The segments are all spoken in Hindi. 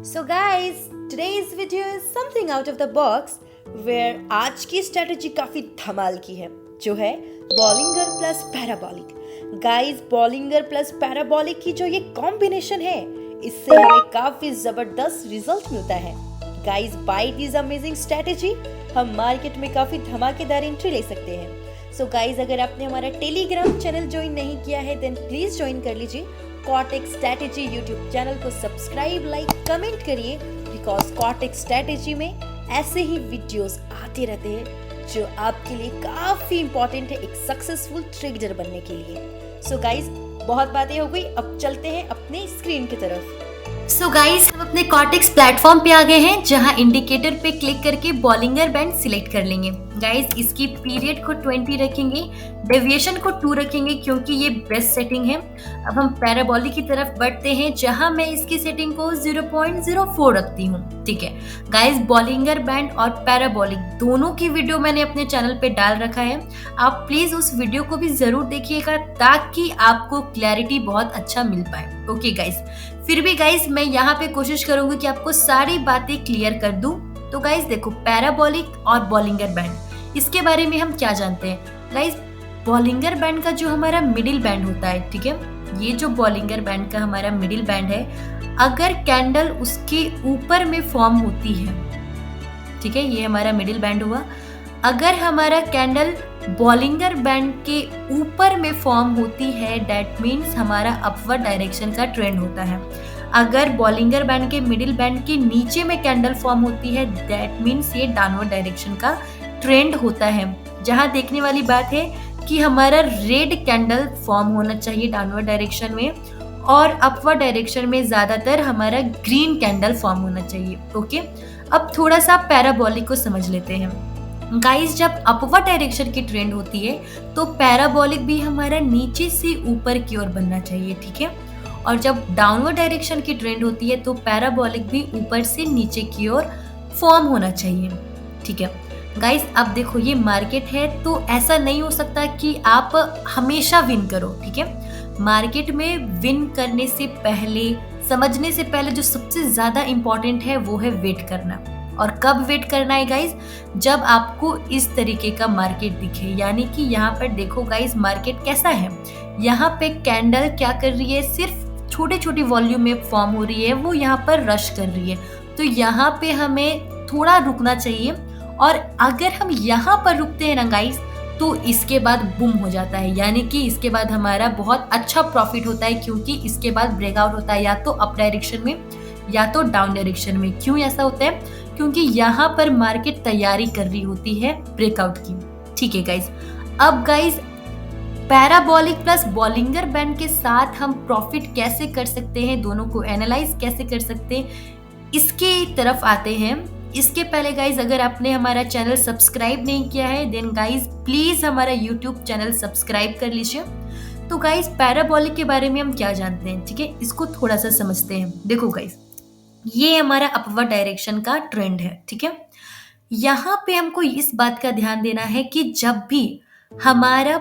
So guys, today's video is something out of the box where आज की स्ट्रेटजी काफी धमाल की है जो है Bollinger plus parabolic. Guys Bollinger plus parabolic की जो ये कॉम्बिनेशन है इससे हमें काफी जबरदस्त रिजल्ट मिलता है। Guys by this amazing strategy हम मार्केट में काफी धमाकेदार एंट्री ले सकते हैं। सो गाइस अगर आपने हमारा टेलीग्राम चैनल ज्वाइन नहीं किया है देन प्लीज ज्वाइन कर लीजिए। कॉटेक्स स्ट्रेटेजी यूट्यूब चैनल को सब्सक्राइब लाइक कमेंट करिए बिकॉज कॉटेक्स स्ट्रेटेजी में ऐसे ही वीडियोस आते रहते हैं जो आपके लिए काफी इंपॉर्टेंट है एक सक्सेसफुल ट्रेडर बनने के लिए। सो गाइस बहुत बातें हो गई, अब चलते हैं अपने स्क्रीन की तरफ। सो गाइस हम अपने कॉटेक्स प्लेटफॉर्म पे आ गए हैं जहां इंडिकेटर पे क्लिक करके बॉलिंगर बैंड सिलेक्ट कर लेंगे। गाइस इसकी पीरियड को 20 रखेंगे, डेविएशन को 2 रखेंगे क्योंकि ये बेस्ट सेटिंग है। अब हम पैराबोलिक की तरफ बढ़ते हैं जहां मैं इसकी सेटिंग को 0.04 रखती हूँ। ठीक है गाइस, बॉलिंगर बैंड और पैराबोलिक दोनों की वीडियो मैंने अपने चैनल पे डाल रखा है, आप प्लीज उस वीडियो को भी जरूर देखिएगा ताकि आपको क्लैरिटी बहुत अच्छा मिल पाए। ओके गाइस, फिर भी गाइस मैं यहाँ पे कोशिश करूंगी कि आपको सारी बातें क्लियर कर दूं। तो गाइस देखो, पैराबोलिक और बॉलिंगर बैंड इसके बारे में हम क्या जानते हैं। गाइस बॉलिंगर बैंड का जो हमारा मिडिल बैंड होता है, ठीक है, ये जो बॉलिंगर बैंड का हमारा मिडिल बैंड है, अगर कैंडल उसके ऊपर में फॉर्म होती है, ठीक है, ये हमारा मिडिल बैंड हुआ। अगर हमारा कैंडल बॉलिंगर बैंड के ऊपर में फॉर्म होती है दैट मीन्स हमारा अपवर्ड डायरेक्शन का ट्रेंड होता है। अगर बॉलिंगर बैंड के मिडिल बैंड के नीचे में कैंडल फॉर्म होती है दैट मीन्स ये डाउनवर्ड डायरेक्शन का ट्रेंड होता है। जहां देखने वाली बात है कि हमारा रेड कैंडल फॉर्म होना चाहिए डाउनवर्ड डायरेक्शन में और अपवर्ड डायरेक्शन में ज्यादातर हमारा ग्रीन कैंडल फॉर्म होना चाहिए। ओके, अब थोड़ा सा पैराबोलिक को समझ लेते हैं। गाइस जब अपवर्ड डायरेक्शन की ट्रेंड होती है तो पैराबोलिक भी हमारा नीचे से ऊपर की ओर बनना चाहिए, ठीक है, और जब डाउनवर्ड डायरेक्शन की ट्रेंड होती है तो पैराबोलिक भी ऊपर से नीचे की ओर फॉर्म होना चाहिए। ठीक है गाइस, अब देखो ये मार्केट है तो ऐसा नहीं हो सकता कि आप हमेशा विन करो। ठीक है, मार्केट में विन करने से पहले, समझने से पहले जो सबसे ज्यादा इंपॉर्टेंट है वो है वेट करना। और कब वेट करना है गाइस? जब आपको इस तरीके का मार्केट दिखे, यानी कि यहाँ पर देखो गाइस मार्केट कैसा है। यहाँ पे कैंडल क्या कर रही है, सिर्फ छोटे छोटे वॉल्यूम में फॉर्म हो रही है, वो यहाँ पर रश कर रही है। तो यहाँ पे हमें थोड़ा रुकना चाहिए और अगर हम यहाँ पर रुकते हैं ना गाइस तो इसके बाद बूम हो जाता है, यानी कि इसके बाद हमारा बहुत अच्छा प्रॉफिट होता है क्योंकि इसके बाद ब्रेकआउट होता है या तो अप डायरेक्शन में या तो डाउन डायरेक्शन में। क्यों ऐसा होता है? क्योंकि यहाँ पर मार्केट तैयारी कर रही होती है ब्रेकआउट की। ठीक है गाइस, अब guys parabolic plus Bollinger band के साथ हम प्रॉफिट कैसे कर सकते हैं, दोनों को एनालाइज कैसे कर सकते हैं, इसके तरफ आते हैं। इसके पहले गाइज अगर आपने हमारा चैनल सब्सक्राइब नहीं किया है देन गाइज प्लीज हमारा यूट्यूब चैनल सब्सक्राइब कर लीजिए। तो गाइज पैराबोलिक के बारे में हम क्या जानते हैं, ठीक है, इसको थोड़ा सा समझते हैं। देखो गाइज ये हमारा अपवर्ड डायरेक्शन का ट्रेंड है, ठीक है। यहाँ पे हमको इस बात का ध्यान देना है कि जब भी हमारा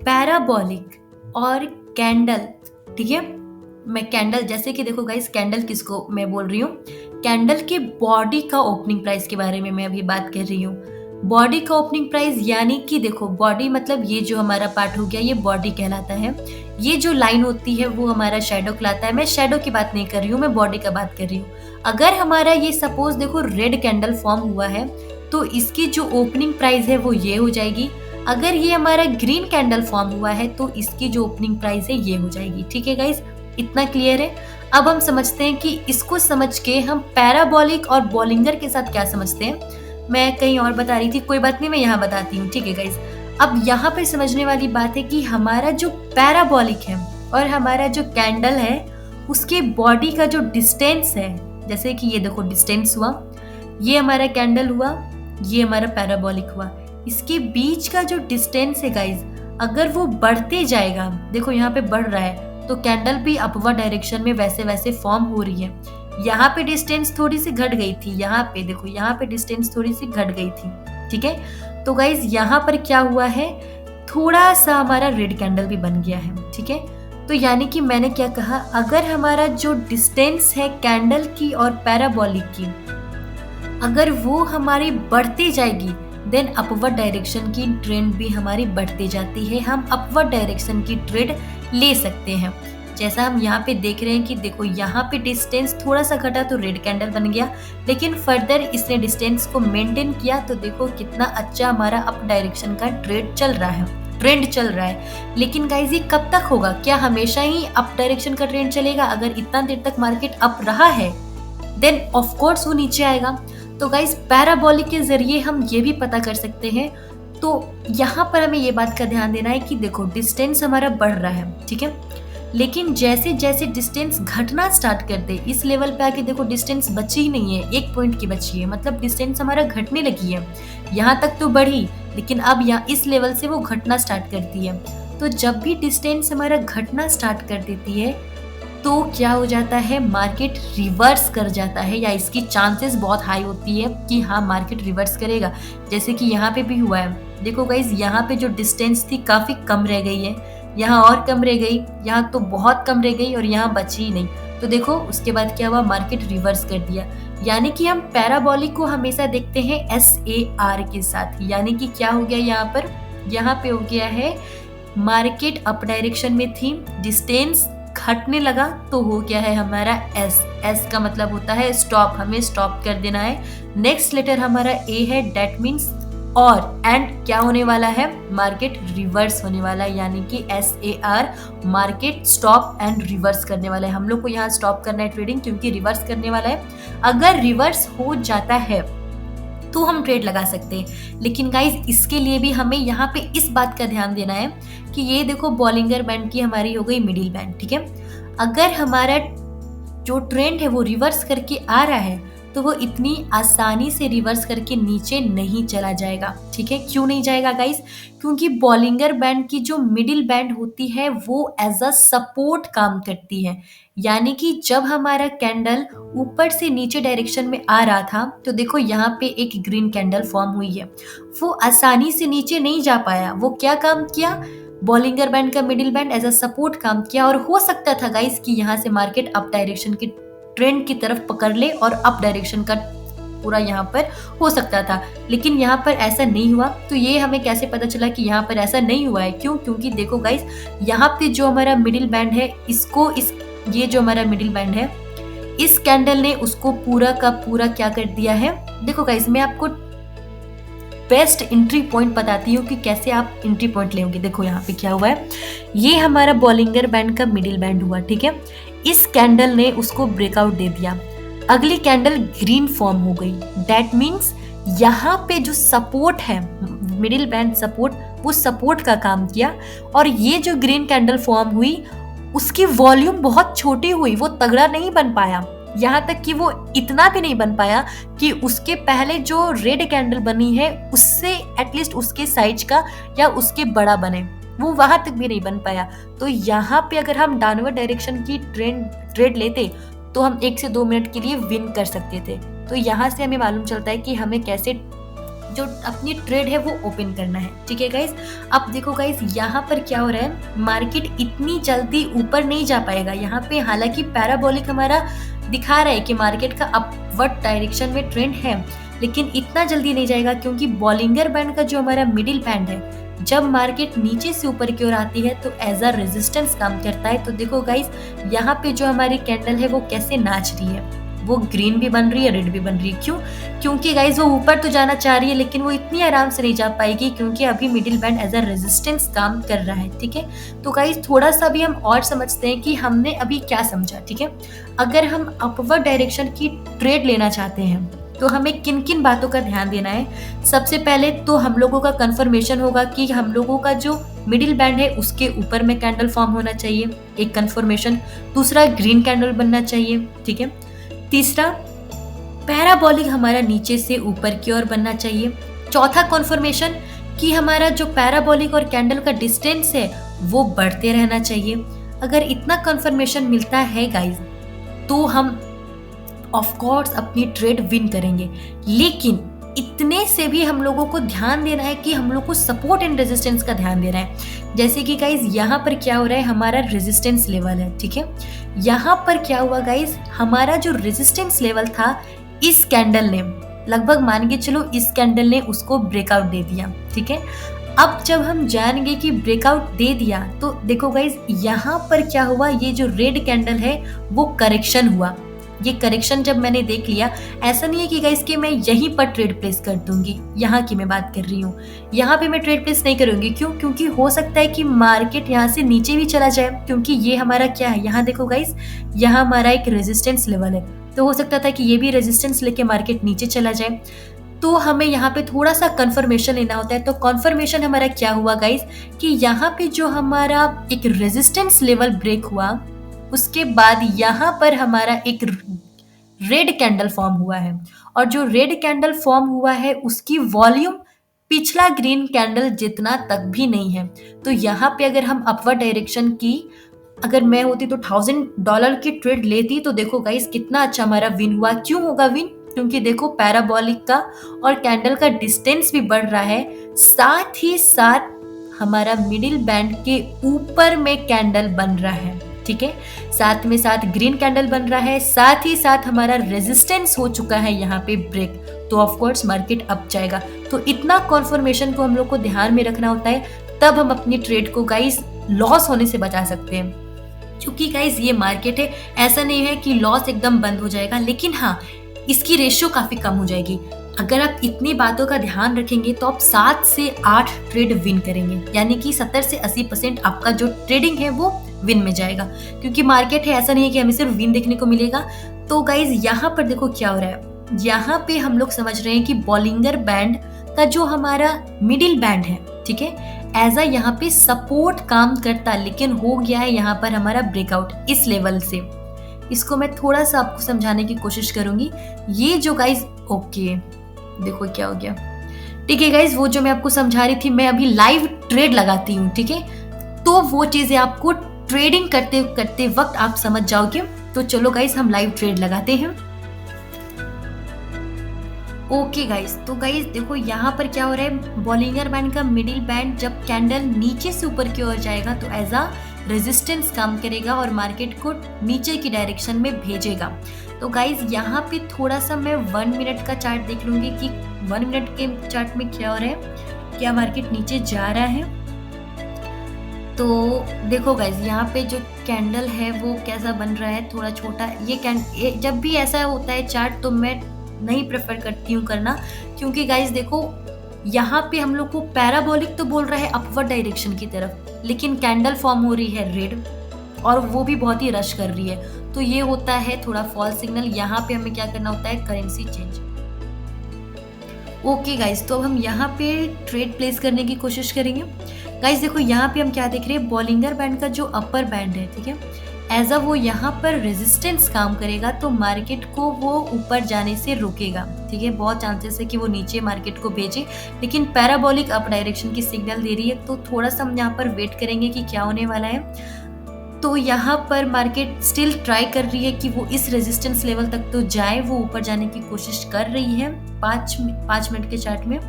पैराबोलिक और कैंडल, ठीक है, मैं कैंडल जैसे कि देखो गाइस कैंडल किसको मैं बोल रही हूँ, कैंडल के बॉडी का ओपनिंग प्राइस के बारे में मैं अभी बात कर रही हूँ। बॉडी का ओपनिंग प्राइस यानी कि देखो बॉडी मतलब ये जो हमारा पार्ट हो गया ये बॉडी कहलाता है। ये जो लाइन होती है वो हमारा शैडो कहलाता है। मैं शैडो की बात नहीं कर रही हूँ, मैं बॉडी का बात कर रही हूँ। अगर हमारा ये सपोज देखो रेड कैंडल फॉर्म हुआ है तो इसकी जो ओपनिंग प्राइस है वो ये हो जाएगी। अगर ये हमारा ग्रीन कैंडल फॉर्म हुआ है तो इसकी जो ओपनिंग प्राइस है ये हो जाएगी। ठीक है गाइस, इतना क्लियर है। अब हम समझते हैं कि इसको समझ के हम पैराबोलिक और बॉलिंगर के साथ क्या समझते हैं। मैं कहीं और बता रही थी, कोई बात नहीं, मैं यहाँ बताती हूँ। ठीक है गाइस, अब यहाँ पे समझने वाली बात है कि हमारा जो पैराबोलिक है और हमारा जो कैंडल है उसके बॉडी का जो डिस्टेंस है, जैसे कि ये देखो डिस्टेंस हुआ, ये हमारा कैंडल हुआ, ये हमारा पैराबोलिक हुआ, इसके बीच का जो डिस्टेंस है गाइस अगर वो बढ़ते जाएगा, देखो यहाँ पे बढ़ रहा है तो कैंडल भी अपवर्ड डायरेक्शन में वैसे वैसे फॉर्म हो रही है। यहाँ पे डिस्टेंस थोड़ी सी घट गई थी, यहाँ पे देखो यहाँ पे डिस्टेंस थोड़ी सी घट गई थी। ठीक है, तो गाइज यहाँ पर क्या हुआ है, थोड़ा सा हमारा रेड कैंडल भी बन गया है। ठीक है, तो यानी कि मैंने क्या कहा, अगर हमारा जो डिस्टेंस है कैंडल की और पैराबोलिक की, अगर वो हमारी बढ़ती जाएगी देन अपवर्ड डायरेक्शन की ट्रेंड भी हमारी बढ़ती जाती है, हम अपवर्ड डायरेक्शन की ट्रेड ले सकते हैं। जैसा हम यहाँ पे देख रहे हैं कि देखो यहाँ पे डिस्टेंस थोड़ा सा घटा तो रेड कैंडल बन गया, लेकिन फर्दर इसने डिस्टेंस को मेंटेन किया तो देखो कितना अच्छा हमारा अप डायरेक्शन का ट्रेंड चल रहा है। लेकिन गाइज ये कब तक होगा? क्या हमेशा ही अप डायरेक्शन का ट्रेंड चलेगा? अगर इतना देर तक मार्केट अप रहा है देन ऑफ कोर्स वो नीचे आएगा। तो गाइज पैराबोलिक के जरिए हम ये भी पता कर सकते हैं। तो यहाँ पर हमें ये बात का ध्यान देना है कि देखो डिस्टेंस हमारा बढ़ रहा है, ठीक है, लेकिन जैसे जैसे डिस्टेंस घटना स्टार्ट कर दे, इस लेवल पे आके देखो डिस्टेंस बची ही नहीं है, 1 पॉइंट की बची है, मतलब डिस्टेंस हमारा घटने लगी है। यहाँ तक तो बढ़ी, लेकिन अब यहाँ इस लेवल से वो घटना स्टार्ट करती है। तो जब भी डिस्टेंस हमारा घटना स्टार्ट कर देती है तो क्या हो जाता है, मार्केट रिवर्स कर जाता है, या इसकी चांसेस बहुत हाई होती है कि हाँ मार्केट रिवर्स करेगा। जैसे कि यहाँ पे भी हुआ है। देखो गाइज यहाँ पे जो डिस्टेंस थी काफी कम रह गई है, यहाँ और कम रह गई, यहाँ तो बहुत कम रह गई और यहाँ बची ही नहीं। तो देखो उसके बाद क्या हुआ, मार्केट रिवर्स कर दिया। यानी कि हम पैराबोलिक को हमेशा देखते हैं SAR के साथ। यानी कि क्या हो गया यहाँ पे हो गया है मार्केट अप डायरेक्शन में थी, डिस्टेंस घटने लगा तो हो गया है हमारा S का मतलब होता है स्टॉप, हमें स्टॉप कर देना है। नेक्स्ट लेटर हमारा A है, डेट मीन्स और, एंड क्या होने वाला है, मार्केट रिवर्स होने वाला है। यानी कि SAR market stop and reverse करने वाला है। हम लोग को यहाँ स्टॉप करना है ट्रेडिंग, क्योंकि रिवर्स करने वाला है। अगर रिवर्स हो जाता है तो हम ट्रेड लगा सकते हैं। लेकिन गाइज इसके लिए भी हमें यहाँ पे इस बात का ध्यान देना है कि ये देखो बॉलिंगर बैंड की हमारी हो गई मिडिल बैंड, ठीक है। अगर हमारा जो ट्रेंड है वो रिवर्स करके आ रहा है तो वो इतनी आसानी से रिवर्स करके नीचे नहीं चला जाएगा, ठीक है। क्यों नहीं जाएगा गाइस? क्योंकि बॉलिंगर बैंड की जो मिडिल बैंड होती है वो एज अ सपोर्ट काम करती है। यानी कि जब हमारा कैंडल ऊपर से नीचे डायरेक्शन में आ रहा था तो देखो यहाँ पे एक ग्रीन कैंडल फॉर्म हुई है, वो आसानी से नीचे नहीं जा पाया। वो क्या काम किया, बॉलिंगर बैंड का middle band as a support काम किया। और हो सकता था गाइस कि यहाँ से मार्केट अप डायरेक्शन की ट्रेंड की तरफ पकड़ ले और अप डायरेक्शन का पूरा यहाँ पर हो सकता था, लेकिन यहाँ पर ऐसा नहीं हुआ। तो ये हमें कैसे पता चला कि यहाँ पर ऐसा नहीं हुआ है? क्योंकि देखो गाइस यहाँ पे जो हमारा मिडिल बैंड है ये जो हमारा मिडिल बैंड है इस कैंडल ने उसको पूरा का पूरा क्या कर दिया है। देखो गाइस मैं आपको बेस्ट एंट्री पॉइंट बताती हूँ कि कैसे आप एंट्री पॉइंट लेंगे। देखो यहाँ पे क्या हुआ है, ये हमारा बॉलिंगर बैंड का मिडिल बैंड हुआ, ठीक है। इस कैंडल ने उसको ब्रेकआउट दे दिया, अगली कैंडल ग्रीन फॉर्म हो गई। दैट मीन्स यहाँ पे जो सपोर्ट है मिडिल बैंड सपोर्ट, वो सपोर्ट का काम किया। और ये जो ग्रीन कैंडल फॉर्म हुई उसकी वॉल्यूम बहुत छोटी हुई, वो तगड़ा नहीं बन पाया। यहाँ तक कि वो इतना भी नहीं बन पाया कि उसके पहले जो रेड कैंडल बनी है उससे एटलीस्ट उसके साइज का या उसके बड़ा बने, वो वहां तक भी नहीं बन पाया। तो यहाँ पे अगर हम डाउनवर्ड डायरेक्शन की ट्रेड लेते तो हम 1 से 2 मिनट के लिए विन कर सकते थे। तो यहाँ से हमें मालूम चलता है कि हमें कैसे जो अपनी ट्रेड है वो ओपन करना है, ठीक है गाइस। अब देखो गाइस यहाँ पर क्या हो रहा है, मार्केट इतनी जल्दी ऊपर नहीं जा पाएगा। यहाँ पे हालांकि पैराबोलिक हमारा दिखा रहा है कि मार्केट का अपवर्ड डायरेक्शन में ट्रेंड है, लेकिन इतना जल्दी नहीं जाएगा क्योंकि बॉलिंगर बैंड का जो हमारा मिडिल बैंड है जब मार्केट नीचे से ऊपर की ओर आती है तो एज अ रेजिस्टेंस काम करता है। तो देखो गाइस यहाँ पे जो हमारी कैंडल है वो कैसे नाच रही है, वो ग्रीन भी बन रही है, रेड भी बन रही है। क्यों? क्योंकि गाइस वो ऊपर तो जाना चाह रही है लेकिन वो इतनी आराम से नहीं जा पाएगी क्योंकि अभी middle band as a resistance काम कर रहा है, ठीक है। तो गाइस थोड़ा सा भी हम और समझते हैं कि हमने अभी क्या समझा, ठीक है। अगर हम अपवर्ड डायरेक्शन की ट्रेड लेना चाहते हैं तो हमें किन किन बातों का ध्यान देना है। सबसे पहले तो हम लोगों का कंफर्मेशन होगा कि हम लोगों का जो मिडिल बैंड है उसके ऊपर में कैंडल फॉर्म होना चाहिए, एक कंफर्मेशन। दूसरा ग्रीन कैंडल बनना चाहिए, ठीक है। तीसरा पैराबोलिक हमारा नीचे से ऊपर की ओर बनना चाहिए। चौथा कंफर्मेशन कि हमारा जो पैराबोलिक और कैंडल का डिस्टेंस है वो बढ़ते रहना चाहिए। अगर इतना कंफर्मेशन मिलता है गाइस तो हम ऑफ कोर्स अपनी ट्रेड विन करेंगे। लेकिन इतने से भी हम लोगों को ध्यान देना है कि हम लोग को सपोर्ट एंड रेजिस्टेंस का ध्यान देना है। जैसे कि गाइज यहाँ पर क्या हो रहा है, हमारा रेजिस्टेंस लेवल है, ठीक है। यहाँ पर क्या हुआ गाइज, हमारा जो रेजिस्टेंस लेवल था इस कैंडल ने लगभग मान के चलो इस कैंडल ने उसको ब्रेकआउट दे दिया, ठीक है। अब जब हम जानेंगे कि ब्रेकआउट दे दिया तो देखो गाइज यहाँ पर क्या हुआ, ये जो रेड कैंडल है वो करेक्शन हुआ। ये करेक्शन जब मैंने देख लिया, ऐसा नहीं है कि गाइस कि मैं यहीं पर ट्रेड प्लेस कर दूंगी, यहाँ की मैं बात कर रही हूँ, यहाँ पे मैं ट्रेड प्लेस नहीं करूंगी। क्यों? क्योंकि हो सकता है कि मार्केट यहाँ से नीचे भी चला जाए, क्योंकि ये हमारा क्या है, यहाँ देखो गाइस, यहाँ हमारा एक रेजिस्टेंस लेवल है, तो हो सकता था कि ये भी रेजिस्टेंस लेके मार्केट नीचे चला जाए। तो हमें यहाँ पे थोड़ा सा कंफर्मेशन लेना होता है। तो कंफर्मेशन हमारा क्या हुआ गाइस, कि यहाँ पे जो हमारा एक रेजिस्टेंस लेवल ब्रेक हुआ, उसके बाद यहाँ पर हमारा एक रेड कैंडल फॉर्म हुआ है, और जो रेड कैंडल फॉर्म हुआ है उसकी वॉल्यूम पिछला ग्रीन कैंडल जितना तक भी नहीं है। तो यहाँ पे अगर हम अपवर्ड डायरेक्शन की, अगर मैं होती तो $1000 की ट्रेड लेती, तो देखो गाइस कितना अच्छा हमारा विन हुआ। क्यों होगा विन? क्योंकि देखो पैराबोलिक का और कैंडल का डिस्टेंस भी बढ़ रहा है, साथ ही साथ हमारा मिडिल बैंड के ऊपर में कैंडल बन रहा है, ठीक है। साथ में साथ ग्रीन कैंडल बन रहा है, साथ ही साथ हमारा रेजिस्टेंस हो चुका है यहाँ पे ब्रेक, तो ऑफ कोर्स मार्केट अप जाएगा। तो इतना कॉन्फर्मेशन को हम लोग को ध्यान में रखना होता है, तब हम अपनी ट्रेड को गाइस लॉस होने से बचा सकते हैं। क्योंकि गाइस ये मार्केट है, ऐसा नहीं है कि लॉस एकदम बंद हो जाएगा, लेकिन हाँ इसकी रेशियो काफी कम हो जाएगी। अगर आप इतनी बातों का ध्यान रखेंगे तो आप 7 से 8 ट्रेड विन करेंगे, यानी कि 70 से 80% आपका जो ट्रेडिंग है वो विन में जाएगा। क्योंकि मार्केट है, ऐसा नहीं है कि हमें सिर्फ विन देखने को मिलेगा। तो गाइज यहाँ पर देखो क्या हो रहा है, यहाँ पे हम लोग समझ रहे हैं कि बॉलिंगर बैंड का जो हमारा मिडिल बैंड है, ठीक है, एज अ यहाँ पे सपोर्ट काम करता, लेकिन हो गया है यहाँ पर हमारा ब्रेकआउट इस लेवल से। इसको मैं थोड़ा सा आपको समझाने की कोशिश करूंगी। ये जो गाइज, ओके देखो क्या हो गया, ठीक है गाइज, वो जो मैं आपको समझा रही थी, मैं अभी लाइव ट्रेड लगाती हूँ, ठीक है, तो वो चीजें आपको ट्रेडिंग करते करते वक्त आप समझ जाओगे। तो चलो गाइज हम लाइव ट्रेड लगाते हैं। ओके गाइज, तो गाइज देखो यहाँ पर क्या हो रहा है, बॉलिंगर बैंड का मिडिल बैंड जब कैंडल नीचे से ऊपर की ओर जाएगा तो एज अ रेजिस्टेंस काम करेगा और मार्केट को नीचे की डायरेक्शन में भेजेगा। तो गाइज यहाँ पे थोड़ा सा मैं 1 मिनट का चार्ट देख लूंगी कि 1 मिनट के चार्ट में क्या हो रहा है, क्या मार्केट नीचे जा रहा है। तो देखो गाइज यहाँ पे जो कैंडल है वो कैसा बन रहा है, थोड़ा छोटा। ये जब भी ऐसा होता है चार्ट तो मैं नहीं प्रेफर करती हूँ करना, क्योंकि गाइज देखो यहाँ पे हम लोग को पैराबोलिक तो बोल रहा है अपवर्ड डायरेक्शन की तरफ, लेकिन कैंडल फॉर्म हो रही है रेड, और वो भी बहुत ही रश कर रही है, तो ये होता है थोड़ा फॉल्स सिग्नल। यहाँ पे हमें क्या करना होता है, करेंसी चेंज। ओके गाइज, तो अब हम यहाँ पे ट्रेड प्लेस करने की कोशिश करेंगे। गाइज देखो यहाँ पे हम क्या देख रहे हैं, बॉलिंगर बैंड का जो अपर बैंड है, ठीक है, एज अ वो यहाँ पर रेजिस्टेंस काम करेगा, तो मार्केट को वो ऊपर जाने से रोकेगा, ठीक है। बहुत चांसेस है कि वो नीचे मार्केट को भेजे, लेकिन पैराबोलिक अप डायरेक्शन की सिग्नल दे रही है, तो थोड़ा सा हम यहाँ पर वेट करेंगे कि क्या होने वाला है। तो यहाँ पर मार्केट स्टिल ट्राई कर रही है कि वो इस रेजिस्टेंस लेवल तक तो जाए, वो ऊपर जाने की कोशिश कर रही है। 5 मिनट के चार्ट में,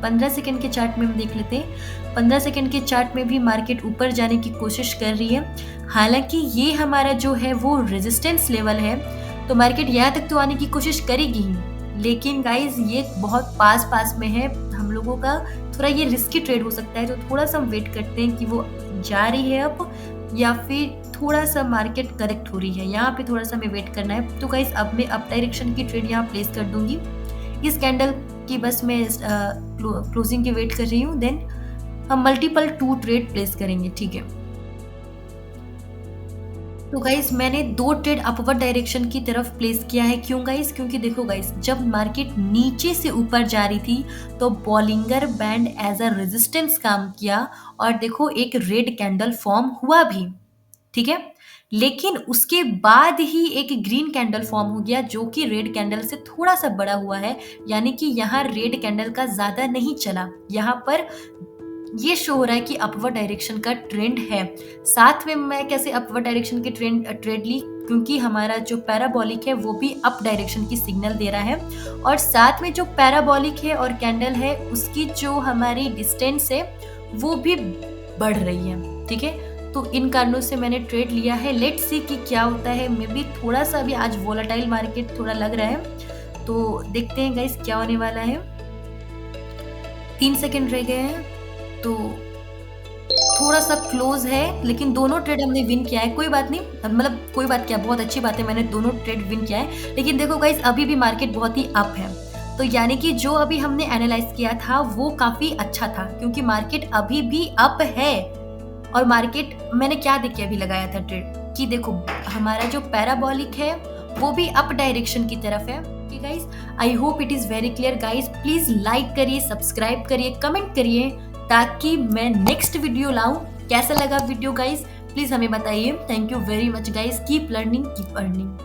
15 सेकंड के चार्ट में हम देख लेते हैं। 15 सेकंड के चार्ट में भी मार्केट ऊपर जाने की कोशिश कर रही है। हालांकि ये हमारा जो है वो रेजिस्टेंस लेवल है, तो मार्केट यहाँ तक तो आने की कोशिश करेगी ही, लेकिन गाइज ये बहुत पास में है, हम लोगों का थोड़ा ये रिस्की ट्रेड हो सकता है। तो थोड़ा सा हम वेट करते हैं कि वो जा रही है अब, या फिर थोड़ा सा मार्केट करेक्ट हो रही है, यहाँ पे थोड़ा सा हमें वेट करना है। तो गाइज अब मैं अप डायरेक्शन की ट्रेड यहाँ प्लेस कर दूंगी। इस कैंडल की बस मैं क्लोजिंग की वेट कर रही हूँ, देन हम मल्टीपल 2 ट्रेड प्लेस करेंगे, ठीक है। तो गाइज मैंने 2 ट्रेड अपवर्ड डायरेक्शन की तरफ प्लेस किया है। क्यों गाइज? क्योंकि देखो गाइज, जब मार्केट नीचे से ऊपर जा रही थी तो Bollinger band as a resistance काम किया, और देखो एक रेड कैंडल फॉर्म हुआ भी, ठीक है। लेकिन उसके बाद ही एक ग्रीन कैंडल फॉर्म हो गया, जो कि रेड कैंडल से थोड़ा सा बड़ा हुआ है, यानी कि यहाँ रेड कैंडल का ज्यादा नहीं चला। यहाँ पर ये शो हो रहा है कि अपवर्ड डायरेक्शन का ट्रेंड है। साथ में मैं कैसे अपवर्ड डायरेक्शन की ट्रेड ली, क्योंकि हमारा जो पैराबोलिक है वो भी अप डायरेक्शन की सिग्नल दे रहा है, और साथ में जो पैराबोलिक है और कैंडल है उसकी जो हमारी डिस्टेंस है वो भी बढ़ रही है। ठीक है, तो इन कारणों से मैंने ट्रेड लिया है। लेट्स सी कि क्या होता है। मे बी थोड़ा सा भी आज वोलेटाइल मार्केट थोड़ा लग रहा है, तो देखते हैं गाइस क्या होने वाला है। 3 सेकंड रह गए हैं, तो थोड़ा सा क्लोज है, लेकिन दोनों ट्रेड हमने विन किया है। कोई बात नहीं, मतलब कोई बात क्या, बहुत अच्छी बात है, मैंने दोनों ट्रेड विन किया है। लेकिन देखो गाइस अभी भी मार्केट बहुत ही अप है, तो यानी कि जो अभी हमने एनालाइज किया था वो काफी अच्छा था, क्योंकि मार्केट अभी भी अप है। और मार्केट मैंने क्या देख के अभी लगाया था ट्रेड कि देखो हमारा जो पैराबोलिक है वो भी अप डायरेक्शन की तरफ है। Okay guys, I hope it is very clear. Guys please like करिए, सब्सक्राइब करिए, कमेंट करिए, ताकि मैं नेक्स्ट वीडियो लाऊं। कैसा लगा वीडियो गाइस, प्लीज हमें बताइए। Thank you very much guys, keep learning, keep earning.